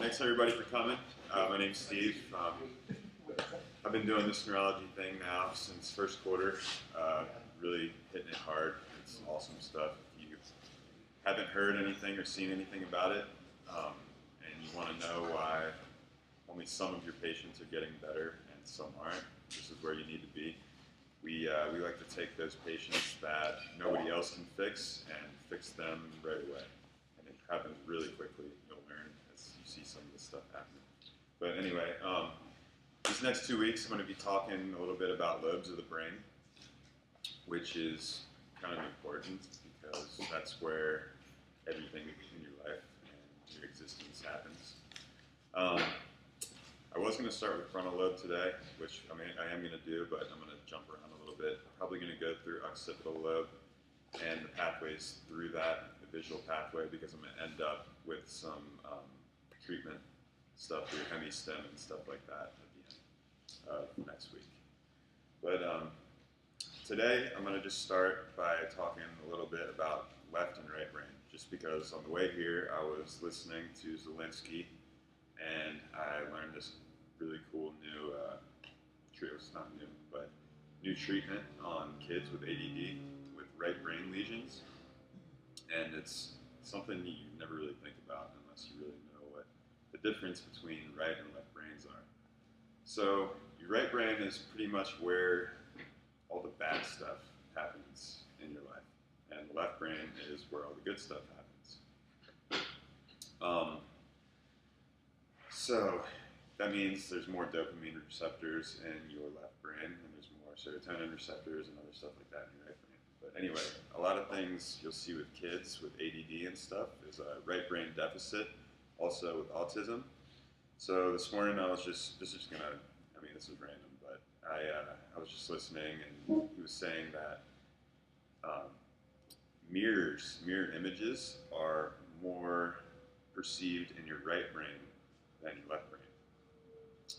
Thanks everybody for coming. My name's Steve. I've been doing this neurology thing now since first quarter. Really hitting it hard. It's awesome stuff. If you haven't heard anything or seen anything about it, and you want to know why only some of your patients are getting better and some aren't, this is where you need to be. We like to take those patients that nobody else can fix and fix them right away. And it happens really quickly. You'll learn as you see some of this stuff happening. But anyway, these next 2 weeks I'm going to be talking a little bit about lobes of the brain, which is kind of important because that's where everything in your life and your existence happens. I was going to start with frontal lobe today, which I am going to do, but I'm going to jump around a little bit. Probably going to go through occipital lobe and the pathways through that, the visual pathway, because I'm going to end up with some treatment stuff through hemi-stem and stuff like that at the end of next week. But today I'm going to just start by talking a little bit about left and right brain, just because on the way here I was listening to Zelensky and I learned this really cool new new treatment on kids with ADD with right brain lesions, and it's something you never really think about unless you really know what the difference between right and left brains are. So your right brain is pretty much where all the bad stuff happens in your life, and the left brain is where all the good stuff happens. So that means there's more dopamine receptors in your left brain, and there's more serotonin receptors and other stuff like that in your right brain. But anyway, a lot of things you'll see with kids with ADD and stuff is a right brain deficit, also with autism. So this morning I was this is random, but I was just listening, and he was saying that mirror images are more perceived in your right brain than your left brain.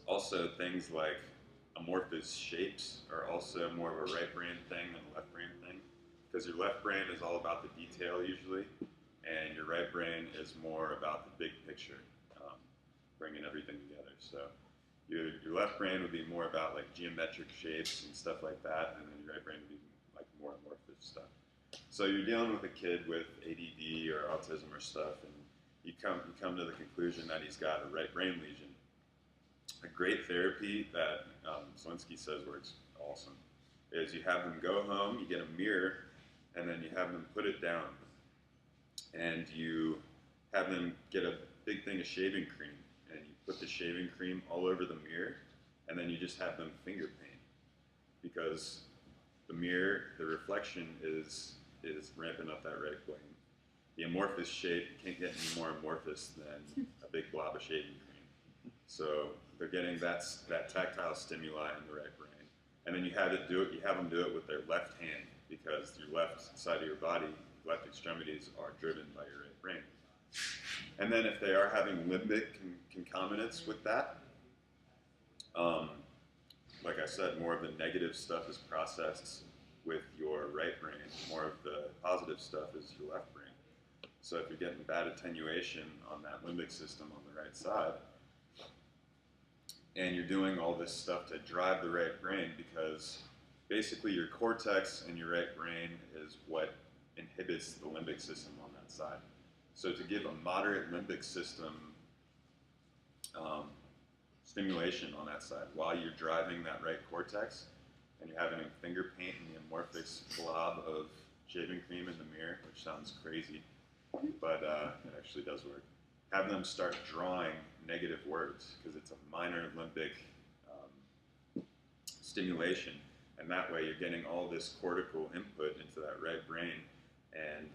Also, things like amorphous shapes are also more of a right brain thing than a left brain thing, because your left brain is all about the detail usually, and your right brain is more about the big picture, bringing everything together. So your left brain would be more about like geometric shapes and stuff like that, and then your right brain would be like more amorphous stuff. So you're dealing with a kid with ADD or autism or stuff, and you come to the conclusion that he's got a right brain lesion. A great therapy that Zelensky says works awesome is you have them go home, you get a mirror, and then you have them put it down, and you have them get a big thing of shaving cream, and you put the shaving cream all over the mirror, and then you just have them finger paint, because the mirror, the reflection is ramping up that right brain. The amorphous shape can't get any more amorphous than a big blob of shaving cream. So they're getting that tactile stimuli in the right brain. And then you have them do it with their left hand, because your left side of your body, left extremities are driven by your right brain. And then if they are having limbic concomitants with that, like I said, more of the negative stuff is processed with your right brain. More of the positive stuff is your left brain. So if you're getting bad attenuation on that limbic system on the right side, and you're doing all this stuff to drive the right brain, because basically your cortex in your right brain is what inhibits the limbic system on that side. So to give a moderate limbic system stimulation on that side while you're driving that right cortex, and you're having a finger paint in the amorphous blob of shaving cream in the mirror, which sounds crazy, but it actually does work. Have them start drawing negative words, because it's a minor limbic stimulation, and that way you're getting all this cortical input into that right brain, and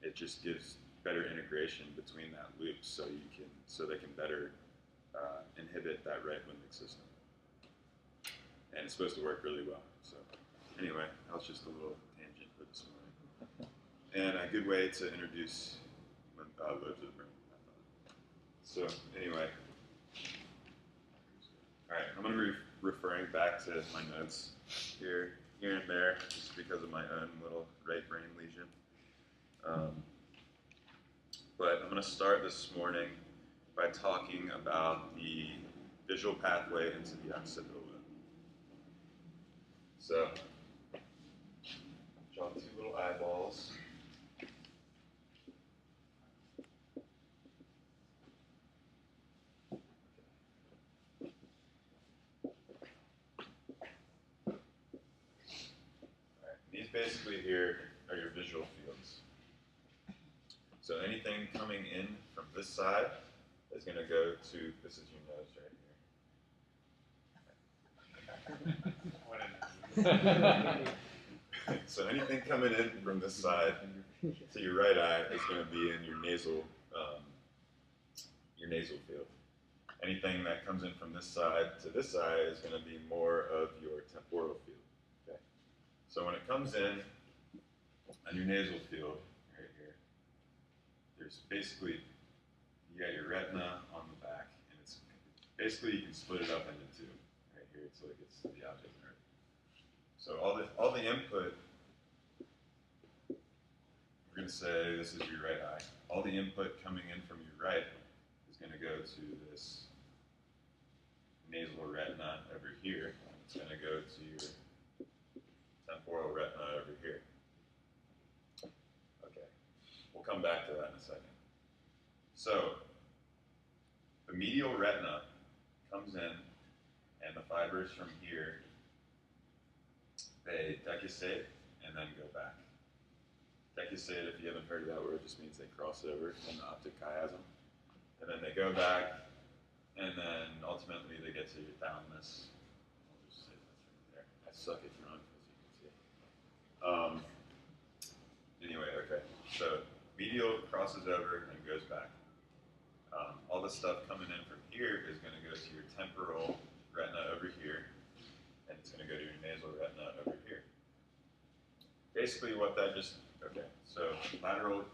it just gives better integration between that loop, so they can better inhibit that right limbic system. And it's supposed to work really well. So anyway, that was just a little tangent for this morning. And a good way to introduce lobes of the brain, I thought. So anyway, all right, I'm going to be referring back to my notes here and there, just because of my own little right brain lesion. But I'm going to start this morning by talking about the visual pathway into the occipital lobe. So, draw two little eyeballs. These basically here are your visual fields. So anything coming in from this side is going to go to, this is your nose right here. So anything coming in from this side to your right eye is going to be in your nasal field. Anything that comes in from this side to this eye is going to be more of your temporal field. Okay? So when it comes in on your nasal field, right here, there's basically, you got your retina on the back, and it's basically, you can split it up into two, right here, until it gets to the optic nerve. So all the input, we're going to say this is your right eye. All the input coming in from your right is going to go to this nasal retina over here. It's going to go to your temporal retina over here. Okay, we'll come back to that in a second. So, the medial retina comes in, and the fibers from here, they decussate and then go back. Decussate, if you haven't heard of that word, just means they cross over in the optic chiasm. And then they go back, and then ultimately they get to your thalamus. I'll just say that's right there. I suck at drawing, as you can see. Anyway, okay. So medial crosses over and goes back. All the stuff coming in from here is going to go to your temporal retina over here, and it's going to go to your nasal retina over here. Basically what that just, okay, so lateral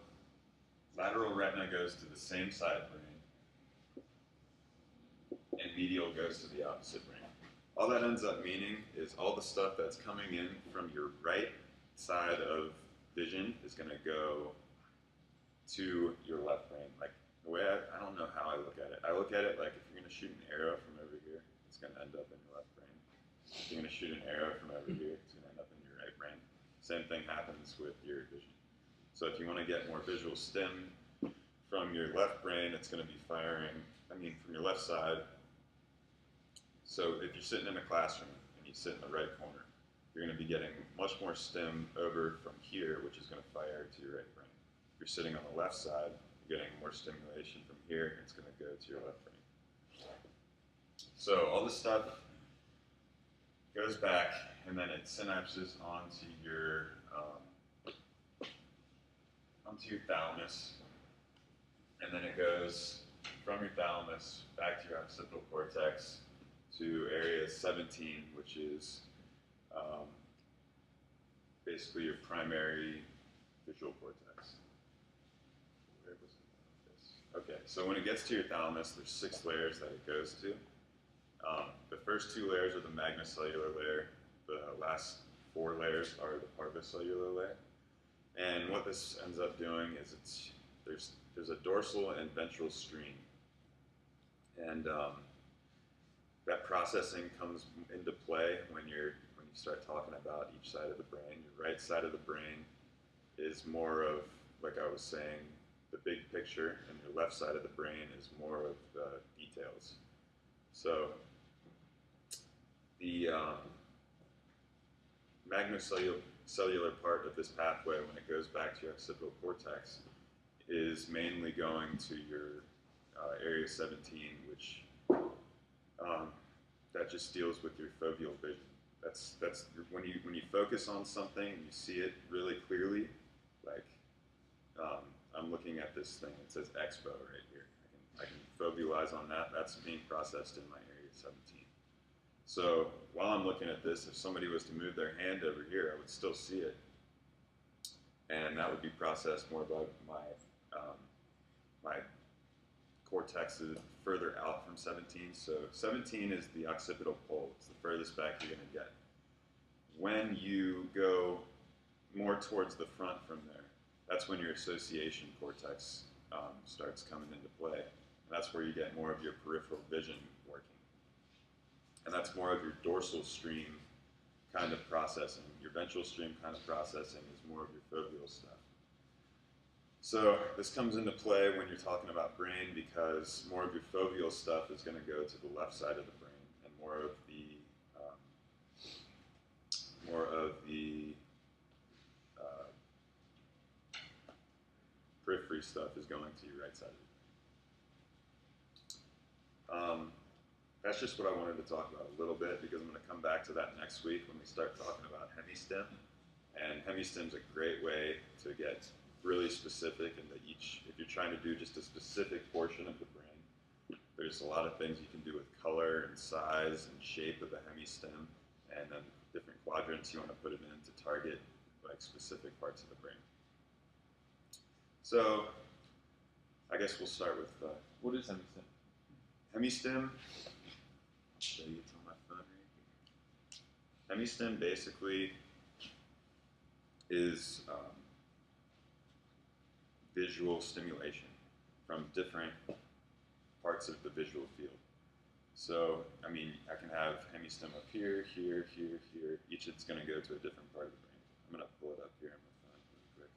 retina goes to the same side brain, and medial goes to the opposite brain. All that ends up meaning is all the stuff that's coming in from your right side of vision is going to go to your left brain. Like, the way I don't know how I look at it. I look at it like if you're going to shoot an arrow from over here, it's going to end up in your left brain. If you're going to shoot an arrow from over here, it's going to end up in your right brain. Same thing happens with your vision. So if you want to get more visual stim from your left brain, it's going to be firing, from your left side. So if you're sitting in a classroom and you sit in the right corner, you're going to be getting much more stim over from here, which is going to fire to your right brain. If you're sitting on the left side, you're getting more stimulation from here, and it's going to go to your left brain. So all this stuff goes back, and then it synapses onto your thalamus, and then it goes from your thalamus back to your occipital cortex to area 17, which is basically your primary visual cortex. Where was it? Okay, so when it gets to your thalamus, there's 6 layers that it goes to. The first 2 layers are the magnocellular layer. The last 4 layers are the parvocellular layer. And what this ends up doing is there's a dorsal and ventral stream. And that processing comes into play when you start talking about each side of the brain. Your right side of the brain is more of, like I was saying, the big picture, and your left side of the brain is more of the details. So the magnocellular part of this pathway, when it goes back to your occipital cortex, is mainly going to your area 17, which that just deals with your foveal vision. That's when you focus on something and you see it really clearly. Like I'm looking at this thing. It says Expo right here. I can fovealize on that. That's being processed in my area 17. So while I'm looking at this, if somebody was to move their hand over here, I would still see it, and that would be processed more by my cortex is further out from 17. So 17 is the occipital pole. It's the furthest back you're going to get. When you go more towards the front from there, that's when your association cortex starts coming into play. And that's where you get more of your peripheral vision working. And that's more of your dorsal stream kind of processing. Your ventral stream kind of processing is more of your foveal stuff. So this comes into play when you're talking about brain, because more of your foveal stuff is going to go to the left side of the brain, and more of the periphery stuff is going to your right side of the brain. That's just what I wanted to talk about a little bit, because I'm going to come back to that next week when we start talking about hemi-stim. And hemi-stim is a great way to get really specific into each. If you're trying to do just a specific portion of the brain, there's a lot of things you can do with color and size and shape of the hemi-stim, and then different quadrants you want to put it in to target like specific parts of the brain. So I guess we'll start with what is hemi-stim? Hemi-stim. Show you, it's on my phone right here. Hemi-stim basically is visual stimulation from different parts of the visual field. So, I mean, I can have hemi-stim up here, here, here, here. Each it's going to go to a different part of the brain. I'm going to pull it up here on my phone really quick.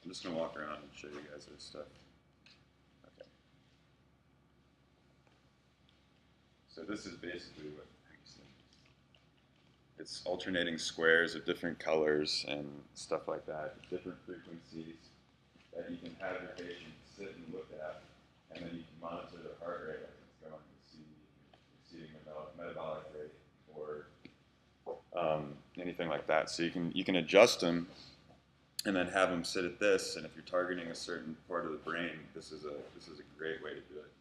I'm just going to walk around and show you guys this stuff. Okay. So this is basically what hemi-stim is. It's alternating squares of different colors and stuff like that, different frequencies that you can have your patient sit and look at, and then you can monitor their heart rate as it's going to see exceeding metabolic rate or anything like that. So you can adjust them and then have them sit at this, and if you're targeting a certain part of the brain, this is a great way to do it.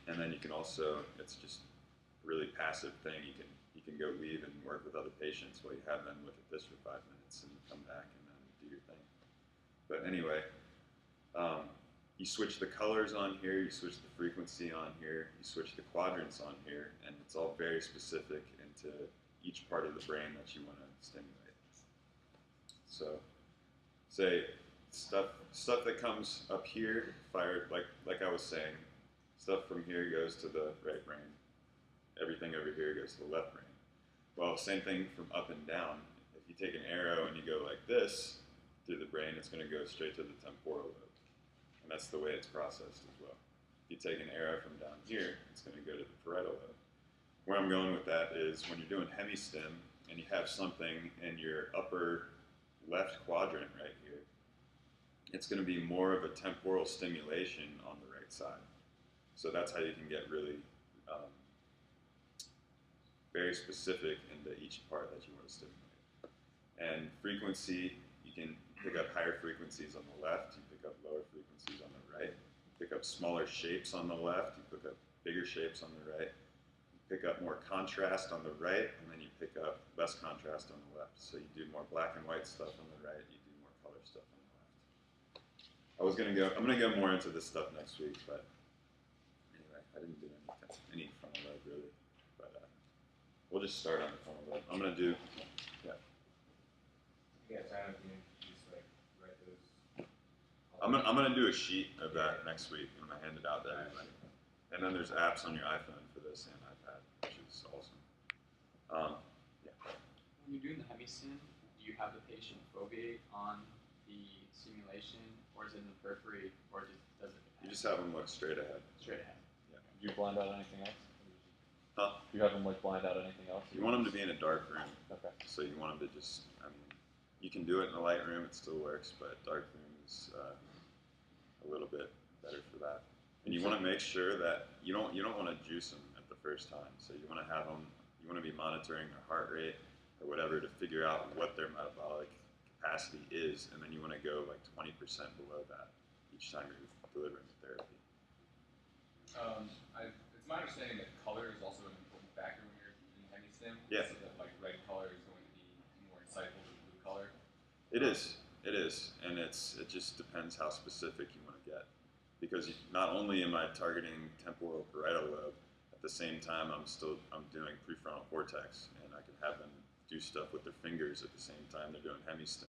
And then you can also, it's just a really passive thing. You can go leave and work with other patients while you have them look at this for 5 minutes and come back and then do your thing. But anyway, you switch the colors on here, you switch the frequency on here, you switch the quadrants on here, and it's all very specific into each part of the brain that you want to stimulate. So, say stuff that comes up here, fired like I was saying, stuff from here goes to the right brain. Everything over here goes to the left brain. Well, same thing from up and down. If you take an arrow and you go like this through the brain, it's going to go straight to the temporal lobe. And that's the way it's processed as well. If you take an arrow from down here, it's going to go to the parietal lobe. Where I'm going with that is when you're doing hemi-stim and you have something in your upper left quadrant right here, it's going to be more of a temporal stimulation on the right side. So that's how you can get really very specific into each part that you want to stimulate. And frequency, you can pick up higher frequencies on the left, you pick up lower frequencies on the right, you pick up smaller shapes on the left, you pick up bigger shapes on the right, you pick up more contrast on the right, and then you pick up less contrast on the left. So you do more black and white stuff on the right, you do more color stuff on the left. I'm gonna go more into this stuff next week, but anyway, I didn't do any frontal lobe really. We'll just start on the frontal lobe. I'm going to do, yeah. Yeah, time at the end, just like write those. I'm gonna do a sheet of that next week. I'm going to hand it out to everybody. And then there's apps on your iPhone for this and iPad, which is awesome. Yeah. When you're doing the hemi-stim, do you have the patient foveate on the simulation, or is it in the periphery, or does it depend? You just have them look straight ahead. Straight ahead. Yeah. Do you blind out anything else? Huh? Do you have them like blind out anything else? You want them to be in a dark room. Okay. So you want them to just, I mean, you can do it in a light room, it still works, but dark room is a little bit better for that. And you want to make sure that you don't want to juice them at the first time. So you want to have them, you want to be monitoring their heart rate or whatever to figure out what their metabolic capacity is, and then you want to go like 20% below that each time you're delivering the therapy. It's my understanding that color is also an important factor when you're using hemi-stim. Yeah. So that like red color is going to be more insightful than blue color. It is, and it just depends how specific you want to get. Because not only am I targeting temporal parietal lobe, at the same time I'm doing prefrontal cortex, and I can have them do stuff with their fingers at the same time they're doing hemi-stim.